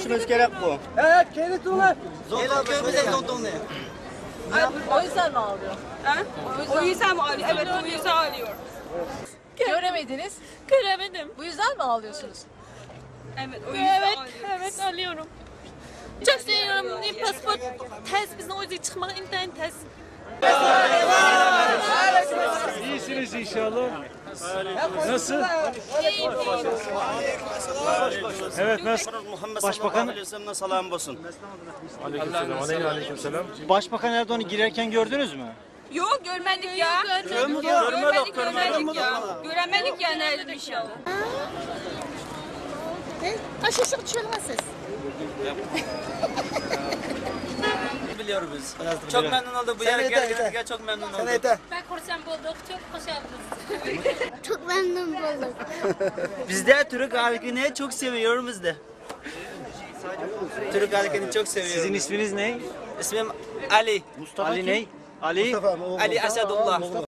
görüşümüz gerek bu. Evet, kendi tuğla. O yüzden mi ağlıyor? O yüzden mi ağlıyor? Evet, o yüzden ağlıyor. Göremediniz. Göremedim. Bu yüzden mi ağlıyorsunuz? Evet, o yüzden Evet, ağlıyor. evet alıyorum. Çok seviyorum. Pasport test, bizim o yüzden çıkmak internet test. İyisiniz inşallah. Nasıl? Evet, nasıl? Başbakan Salam olsun. Aleykümselam. Başbakan Erdoğan'ı girerken gördünüz mü? Yok, görmedik ya. Görmedik ya. Göremedik ya nerede bir şey. Aşışık çölmesiz. Biliyoruz biz. Çok memnun olduk bu yere geldiğinizde, çok memnun olduk. Ben korsan bulduk, çok hoş geldiniz. Çok memnun oldum. Biz de Türk halkını çok seviyoruz biz de. Türk halkını çok seviyoruz. Sizin isminiz ne? İsmim Ali. Ali ne? Ali. Ali Asadullah.